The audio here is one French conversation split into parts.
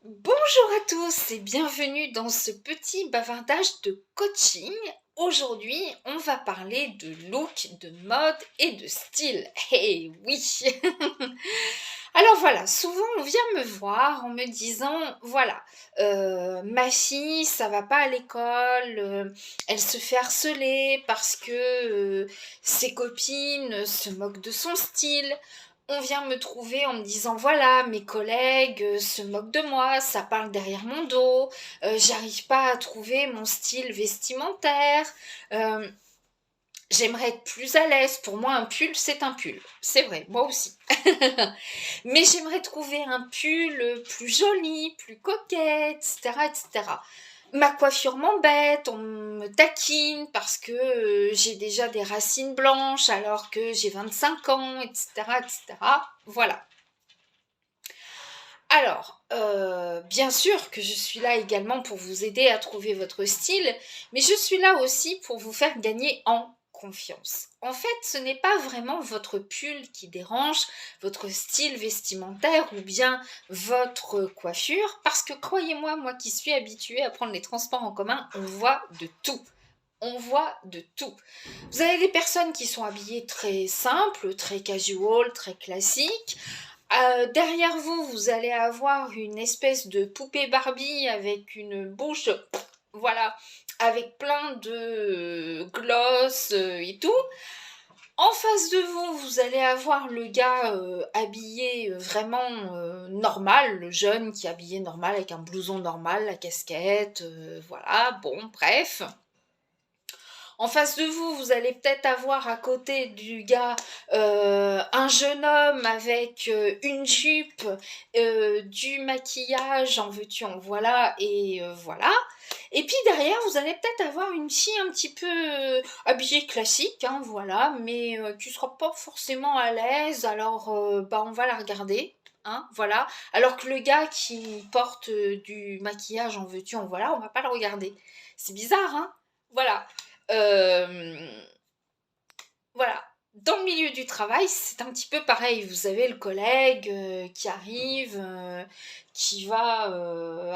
Bonjour à tous et bienvenue dans ce petit bavardage de coaching. Aujourd'hui, on va parler de look, de mode et de style. Eh oui. Alors voilà, souvent on vient me voir en me disant, voilà, ma fille, ça va pas à l'école, elle se fait harceler parce que ses copines se moquent de son style. On vient me trouver en me disant, voilà, mes collègues se moquent de moi, ça parle derrière mon dos, j'arrive pas à trouver mon style vestimentaire. euh, J'aimerais être plus à l'aise. Pour moi, un pull, c'est un pull. C'est vrai, moi aussi. Mais j'aimerais trouver un pull plus joli, plus coquet, etc., etc. Ma coiffure m'embête, on me taquine parce que j'ai déjà des racines blanches alors que j'ai 25 ans, etc., etc. Voilà. Alors, bien sûr que je suis là également pour vous aider à trouver votre style, mais je suis là aussi pour vous faire gagner en confiance. En fait, ce n'est pas vraiment votre pull qui dérange, votre style vestimentaire ou bien votre coiffure, parce que croyez-moi, moi qui suis habituée à prendre les transports en commun, on voit de tout. On voit de tout. Vous avez des personnes qui sont habillées très simples, très casual, très classiques. Derrière vous, vous allez avoir une espèce de poupée Barbie avec une bouche, voilà, avec plein de gloss et tout. En face de vous, vous allez avoir le gars habillé vraiment normal, le jeune qui est habillé normal avec un blouson normal, la casquette, voilà, bon, bref. En face de vous, vous allez peut-être avoir à côté du gars un jeune homme avec une jupe, du maquillage, en veux-tu, en voilà, et voilà. Et puis derrière, vous allez peut-être avoir une fille un petit peu habillée classique, hein, voilà, mais qui sera pas forcément à l'aise, alors bah on va la regarder. Hein, voilà. Alors que le gars qui porte du maquillage en veux-tu, en voilà, on va pas le regarder. C'est bizarre, hein? Voilà. Euh, voilà. Dans le milieu du travail, c'est un petit peu pareil. Vous avez le collègue qui arrive, qui va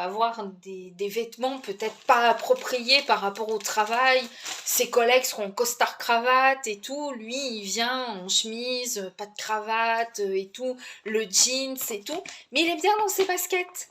avoir des vêtements peut-être pas appropriés par rapport au travail. Ses collègues seront en costard cravate et tout. Lui, il vient en chemise, pas de cravate et tout, le jeans et tout. Mais il est bien dans ses baskets.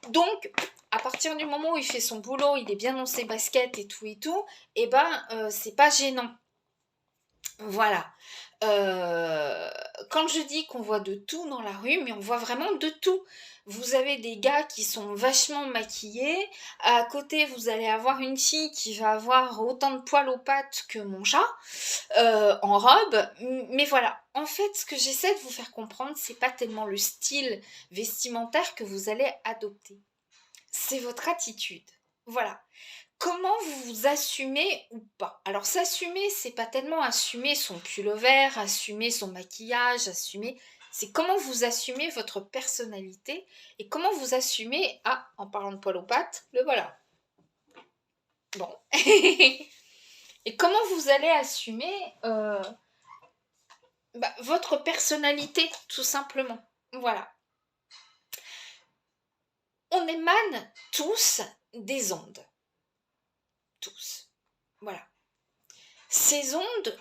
Donc, à partir du moment où il fait son boulot, il est bien dans ses baskets et tout, et ben, c'est pas gênant. Voilà. Quand je dis qu'on voit de tout dans la rue, mais on voit vraiment de tout. Vous avez des gars qui sont vachement maquillés. À côté, vous allez avoir une fille qui va avoir autant de poils aux pattes que mon chat en robe. Mais voilà. En fait, ce que j'essaie de vous faire comprendre, c'est pas tellement le style vestimentaire que vous allez adopter. C'est votre attitude. Voilà. Comment vous vous assumez ou pas? Alors s'assumer, c'est pas tellement assumer son pull-over, assumer son maquillage, assumer... C'est comment vous assumez votre personnalité et comment vous assumez... Ah, en parlant de poil aux pattes, le voilà. Bon. Et comment vous allez assumer votre personnalité, tout simplement. Voilà. On émane tous des ondes. Tous. Voilà. Ces ondes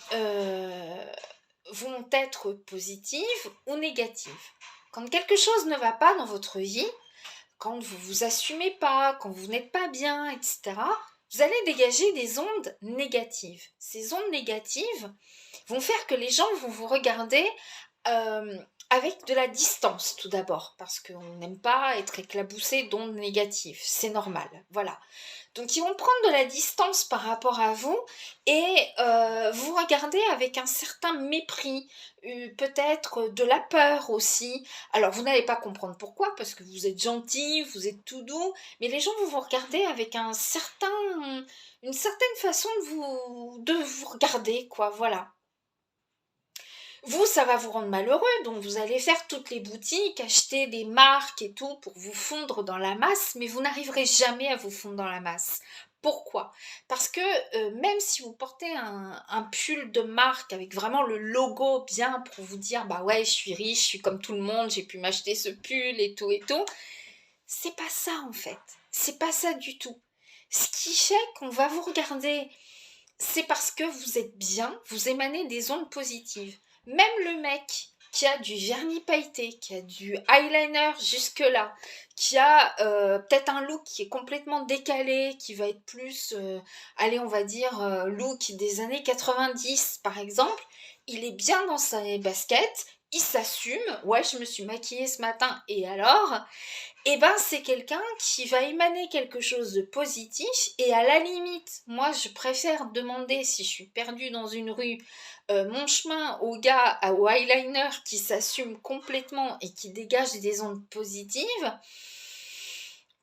vont être positives ou négatives. Quand quelque chose ne va pas dans votre vie, quand vous vous assumez pas, quand vous n'êtes pas bien, etc., vous allez dégager des ondes négatives. Ces ondes négatives vont faire que les gens vont vous regarder euh, avec de la distance tout d'abord, parce qu'on n'aime pas être éclaboussé d'ondes négatives, c'est normal, voilà. Donc ils vont prendre de la distance par rapport à vous et vous regarder avec un certain mépris, peut-être de la peur aussi. Alors vous n'allez pas comprendre pourquoi, parce que vous êtes gentil, vous êtes tout doux, mais les gens vont vous regarder avec une certaine façon de vous regarder, quoi, voilà. Vous, ça va vous rendre malheureux, donc vous allez faire toutes les boutiques, acheter des marques et tout pour vous fondre dans la masse, mais vous n'arriverez jamais à vous fondre dans la masse. Pourquoi? Parce que même si vous portez un pull de marque avec vraiment le logo bien pour vous dire bah ouais je suis riche, je suis comme tout le monde, j'ai pu m'acheter ce pull et tout, C'est pas ça en fait. C'est pas ça du tout. Ce qui fait qu'on va vous regarder, c'est parce que vous êtes bien, vous émanez des ondes positives. Même le mec qui a du vernis pailleté, qui a du eyeliner jusque-là, qui a peut-être un look qui est complètement décalé, qui va être plus, allez, on va dire, look des années 90 par exemple, il est bien dans sa basket, il s'assume, ouais, je me suis maquillée ce matin, et alors eh ben, c'est quelqu'un qui va émaner quelque chose de positif et à la limite, moi je préfère demander si je suis perdue dans une rue, mon chemin au gars au eyeliner qui s'assume complètement et qui dégage des ondes positives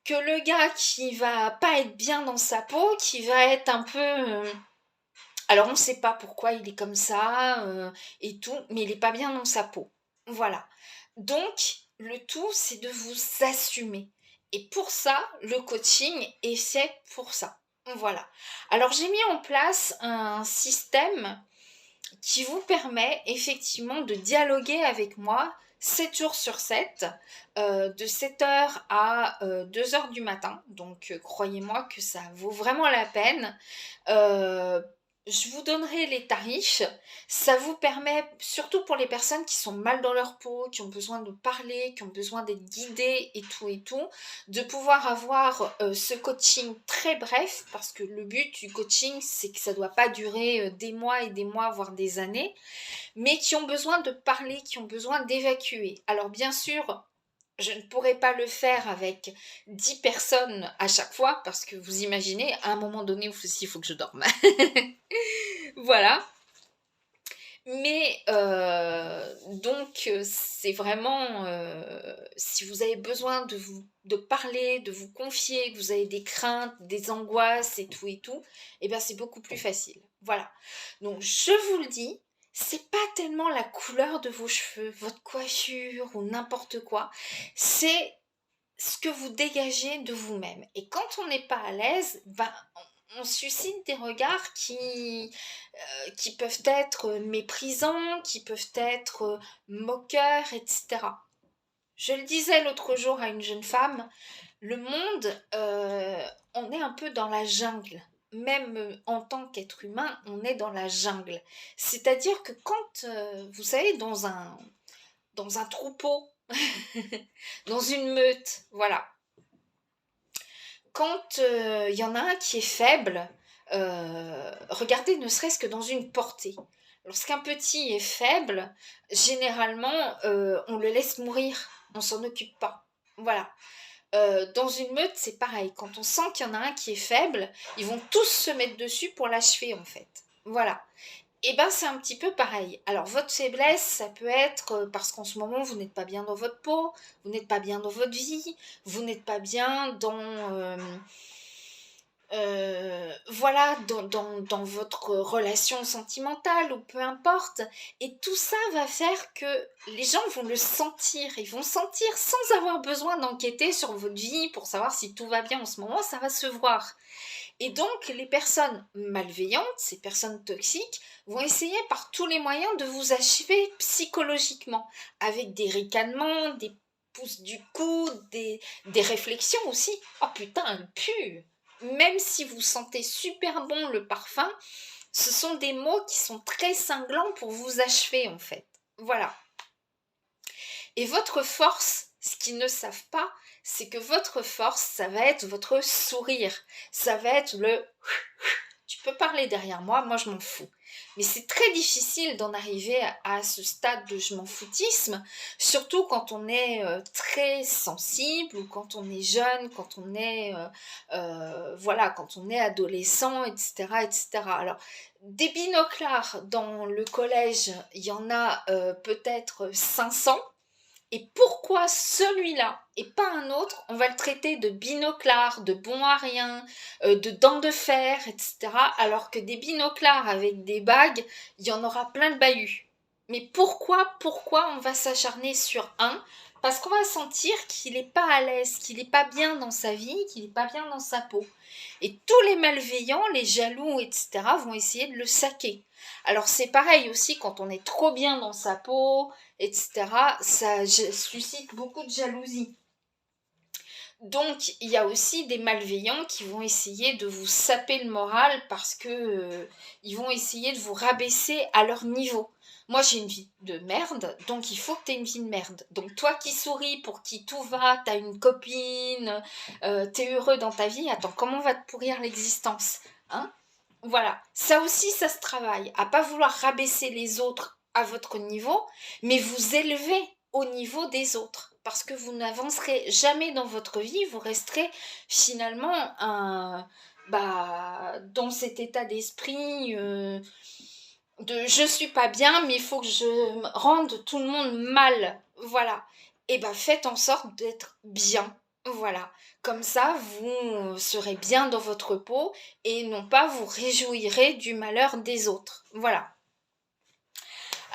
que le gars qui va pas être bien dans sa peau, qui va être un peu... alors on ne sait pas pourquoi il est comme ça et tout, mais il n'est pas bien dans sa peau. Voilà. Donc, le tout, c'est de vous assumer. Et pour ça, le coaching est fait pour ça. Voilà. Alors, j'ai mis en place un système qui vous permet effectivement de dialoguer avec moi 7 jours sur 7, de 7 heures à 2 heures du matin. Donc, croyez-moi que ça vaut vraiment la peine. Euh, je vous donnerai les tarifs. Ça vous permet, surtout pour les personnes qui sont mal dans leur peau, qui ont besoin de parler, qui ont besoin d'être guidées et tout, de pouvoir avoir ce coaching très bref, parce que le but du coaching, c'est que ça ne doit pas durer des mois et des mois, voire des années, mais qui ont besoin de parler, qui ont besoin d'évacuer. Alors bien sûr, je ne pourrais pas le faire avec 10 personnes à chaque fois, parce que vous imaginez, à un moment donné aussi, il faut que je dorme. Voilà. Mais donc c'est vraiment si vous avez besoin de parler, de vous confier, que vous avez des craintes, des angoisses et tout, et bien c'est beaucoup plus facile. Voilà. Donc je vous le dis, c'est pas tellement la couleur de vos cheveux, votre coiffure ou n'importe quoi, c'est ce que vous dégagez de vous-même. Et quand on n'est pas à l'aise, ben on suscite des regards qui peuvent être méprisants, qui peuvent être moqueurs, etc. Je le disais l'autre jour à une jeune femme, le monde, on est un peu dans la jungle. Même en tant qu'être humain, on est dans la jungle. C'est-à-dire que quand, vous savez, dans un troupeau, dans une meute, voilà, quand il y en a un qui est faible, regardez ne serait-ce que dans une portée. Lorsqu'un petit est faible, généralement, on le laisse mourir, on s'en occupe pas. Voilà. Dans une meute, c'est pareil. Quand on sent qu'il y en a un qui est faible, ils vont tous se mettre dessus pour l'achever, en fait. Voilà. Et ben c'est un petit peu pareil. Alors votre faiblesse, ça peut être parce qu'en ce moment vous n'êtes pas bien dans votre peau, vous n'êtes pas bien dans votre vie, vous n'êtes pas bien voilà, dans votre relation sentimentale ou peu importe. Et tout ça va faire que les gens vont le sentir. Ils vont sentir sans avoir besoin d'enquêter sur votre vie pour savoir si tout va bien en ce moment, ça va se voir. Et donc, les personnes malveillantes, ces personnes toxiques, vont essayer par tous les moyens de vous achever psychologiquement, avec des ricanements, des pouces du coude, des réflexions aussi. Oh putain, elle pue! Même si vous sentez super bon le parfum, ce sont des mots qui sont très cinglants pour vous achever en fait. Voilà. Et votre force, ce qu'ils ne savent pas, c'est que votre force, ça va être votre sourire. Ça va être le... Tu peux parler derrière moi, moi je m'en fous. Mais c'est très difficile d'en arriver à ce stade de je m'en foutisme, surtout quand on est très sensible ou quand on est jeune, quand on est voilà, quand on est adolescent, etc., etc. Alors des binoclars dans le collège, il y en a peut-être 500. Et pourquoi celui-là et pas un autre, on va le traiter de binoclard, de bon à rien, de dents de fer, etc. Alors que des binoclars avec des bagues, il y en aura plein de bahuts. Mais pourquoi on va s'acharner sur un? Parce qu'on va sentir qu'il n'est pas à l'aise, qu'il n'est pas bien dans sa vie, qu'il n'est pas bien dans sa peau. Et tous les malveillants, les jaloux, etc. vont essayer de le saquer. Alors c'est pareil aussi quand on est trop bien dans sa peau, etc., ça suscite beaucoup de jalousie. Donc, il y a aussi des malveillants qui vont essayer de vous saper le moral parce que ils vont essayer de vous rabaisser à leur niveau. Moi, j'ai une vie de merde, donc il faut que tu aies une vie de merde. Donc, toi qui souris, pour qui tout va, t'as une copine, t'es heureux dans ta vie, attends, comment on va te pourrir l'existence, hein? Voilà, ça aussi, ça se travaille, à pas vouloir rabaisser les autres à votre niveau, mais vous élever au niveau des autres, parce que vous n'avancerez jamais dans votre vie, vous resterez finalement dans cet état d'esprit de je suis pas bien, mais il faut que je rende tout le monde mal, voilà. Et ben faites en sorte d'être bien, voilà. Comme ça, vous serez bien dans votre peau et non pas vous réjouirez du malheur des autres, voilà.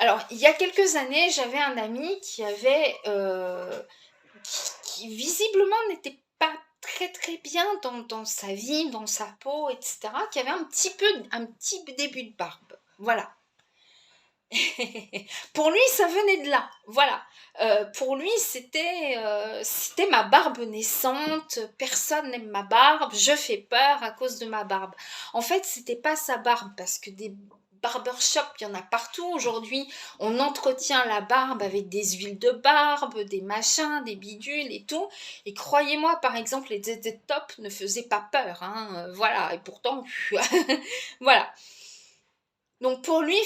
Alors, il y a quelques années, j'avais un ami qui avait, qui visiblement n'était pas très très bien dans sa vie, dans sa peau, etc., qui avait un petit début de barbe. Voilà. Pour lui, ça venait de là. Voilà. Pour lui, c'était ma barbe naissante. Personne n'aime ma barbe. Je fais peur à cause de ma barbe. En fait, c'était pas sa barbe parce que des barbershops, il y en a partout aujourd'hui. On entretient la barbe avec des huiles de barbe, des machins, des bidules et tout. Et croyez-moi, par exemple, les ZZ Top ne faisaient pas peur, hein. Voilà. Et pourtant, voilà. Donc pour lui,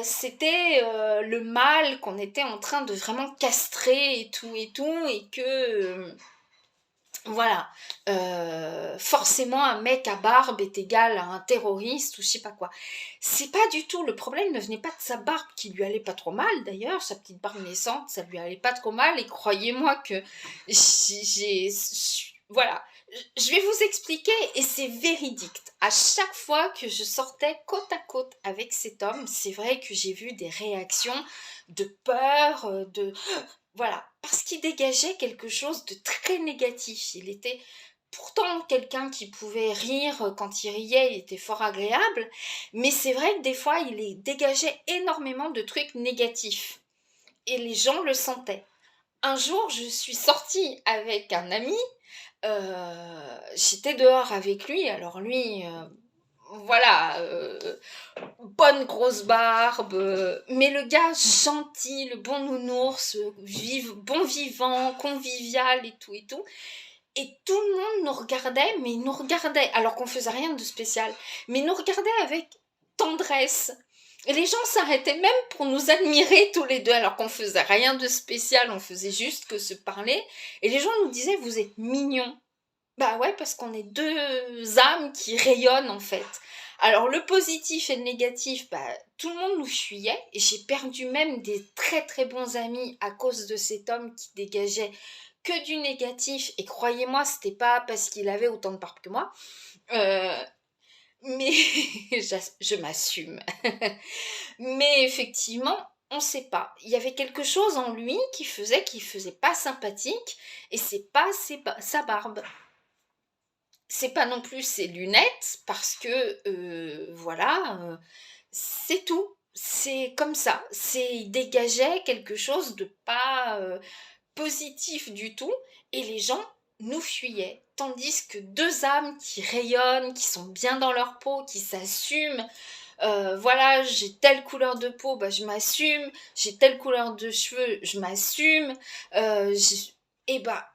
c'était le mal qu'on était en train de vraiment castrer et tout, et que voilà, forcément un mec à barbe est égal à un terroriste ou je sais pas quoi. C'est pas du tout, le problème ne venait pas de sa barbe qui lui allait pas trop mal d'ailleurs, sa petite barbe naissante, ça lui allait pas trop mal et croyez-moi que voilà, je vais vous expliquer et c'est véridique. À chaque fois que je sortais côte à côte avec cet homme, c'est vrai que j'ai vu des réactions de peur, de voilà, parce qu'il dégageait quelque chose de très négatif. Il était pourtant quelqu'un qui pouvait rire quand il riait, il était fort agréable, mais c'est vrai que des fois, dégageait énormément de trucs négatifs. Et les gens le sentaient. Un jour, je suis sortie avec un ami, j'étais dehors avec lui, alors lui, voilà, bonne grosse barbe, mais le gars gentil, le bon nounours, bon vivant, convivial et tout. Et tout le monde nous regardait, mais il nous regardait, alors qu'on faisait rien de spécial, mais il nous regardait avec tendresse. Et les gens s'arrêtaient même pour nous admirer tous les deux, alors qu'on faisait rien de spécial, on faisait juste que se parler. Et les gens nous disaient, vous êtes mignons. Bah ouais, parce qu'on est deux âmes qui rayonnent en fait. Alors le positif et le négatif, bah, tout le monde nous fuyait et j'ai perdu même des très très bons amis à cause de cet homme qui dégageait que du négatif et croyez-moi, c'était pas parce qu'il avait autant de barbe que moi. Euh, mais je m'assume. Mais effectivement, on sait pas. Il y avait quelque chose en lui qui faisait qu'il faisait pas sympathique et c'est pas sa barbe. C'est pas non plus ses lunettes parce que voilà, c'est tout. C'est comme ça. Il dégageait quelque chose de pas positif du tout et les gens nous fuyaient. Tandis que deux âmes qui rayonnent, qui sont bien dans leur peau, qui s'assument, voilà, j'ai telle couleur de peau, bah, je m'assume, j'ai telle couleur de cheveux, je m'assume, et bah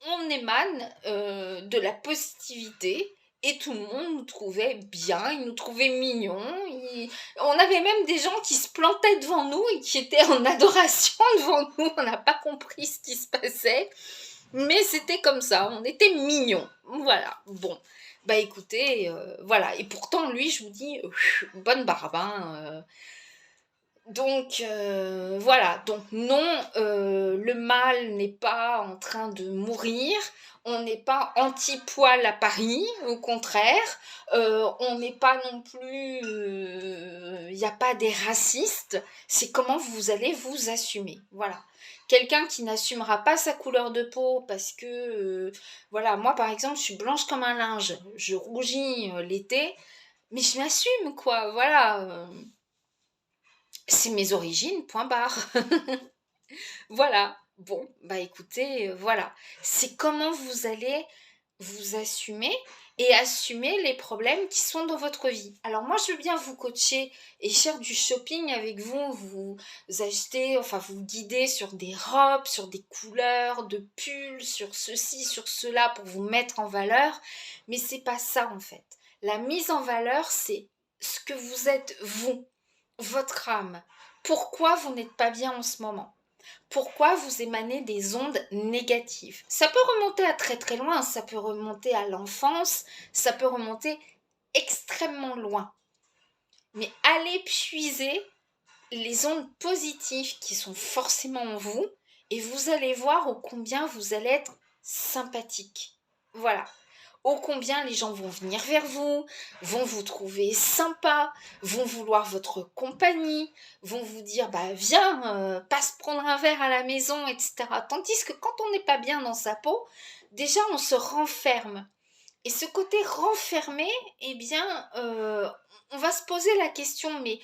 on émane de la positivité et tout le monde nous trouvait bien, ils nous trouvaient mignons. On avait même des gens qui se plantaient devant nous et qui étaient en adoration devant nous. On n'a pas compris ce qui se passait, mais c'était comme ça, on était mignons. Voilà, bon. Bah écoutez, voilà. Et pourtant, lui, je vous dis, bonne barbe, hein, donc voilà, donc non, le mal n'est pas en train de mourir, on n'est pas anti-poil à Paris, au contraire, on n'est pas non plus, il n'y a pas des racistes, c'est comment vous allez vous assumer, voilà. Quelqu'un qui n'assumera pas sa couleur de peau parce que, voilà, moi par exemple, je suis blanche comme un linge, je rougis l'été, mais je m'assume quoi, voilà. C'est mes origines, point barre. Voilà. Bon, bah écoutez, voilà. C'est comment vous allez vous assumer et assumer les problèmes qui sont dans votre vie. Alors moi, je veux bien vous coacher et faire du shopping avec vous, vous acheter, enfin vous guider sur des robes, sur des couleurs de pulls, sur ceci, sur cela pour vous mettre en valeur, mais c'est pas ça en fait. La mise en valeur, c'est ce que vous êtes vous, votre âme. Pourquoi vous n'êtes pas bien en ce moment? Pourquoi vous émanez des ondes négatives? Ça peut remonter à très très loin, ça peut remonter à l'enfance, ça peut remonter extrêmement loin. Mais allez puiser les ondes positives qui sont forcément en vous et vous allez voir ô combien vous allez être sympathique. Voilà. Ô combien les gens vont venir vers vous, vont vous trouver sympa, vont vouloir votre compagnie, vont vous dire bah viens, passe prendre un verre à la maison, etc. Tandis que quand on n'est pas bien dans sa peau, déjà on se renferme. Et ce côté renfermé, eh bien, on va se poser la question, mais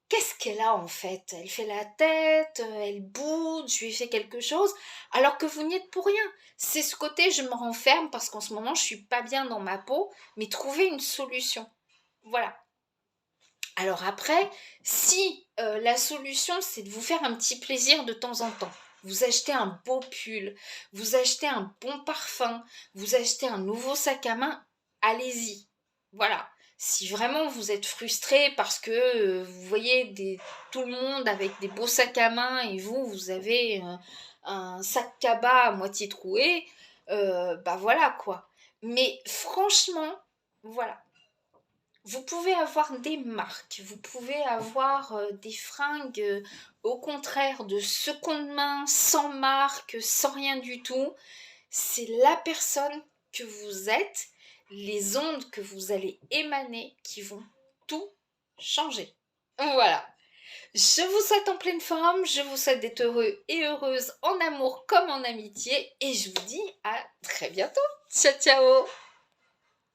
qu'est-ce qu'elle a en fait? Elle fait la tête, elle boude, je lui ai fait quelque chose, alors que vous n'y êtes pour rien. C'est ce côté je me renferme parce qu'en ce moment je suis pas bien dans ma peau, mais trouver une solution. Voilà. Alors après, si la solution c'est de vous faire un petit plaisir de temps en temps, vous achetez un beau pull, vous achetez un bon parfum, vous achetez un nouveau sac à main, allez-y. Voilà. Si vraiment vous êtes frustré parce que vous voyez tout le monde avec des beaux sacs à main et vous avez un sac cabas à moitié troué, bah voilà quoi. Mais franchement, voilà. Vous pouvez avoir des marques, vous pouvez avoir des fringues au contraire de seconde main, sans marque, sans rien du tout. C'est la personne que vous êtes, les ondes que vous allez émaner qui vont tout changer. Voilà. Je vous souhaite en pleine forme, je vous souhaite d'être heureux et heureuse en amour comme en amitié et je vous dis à très bientôt. Ciao ciao.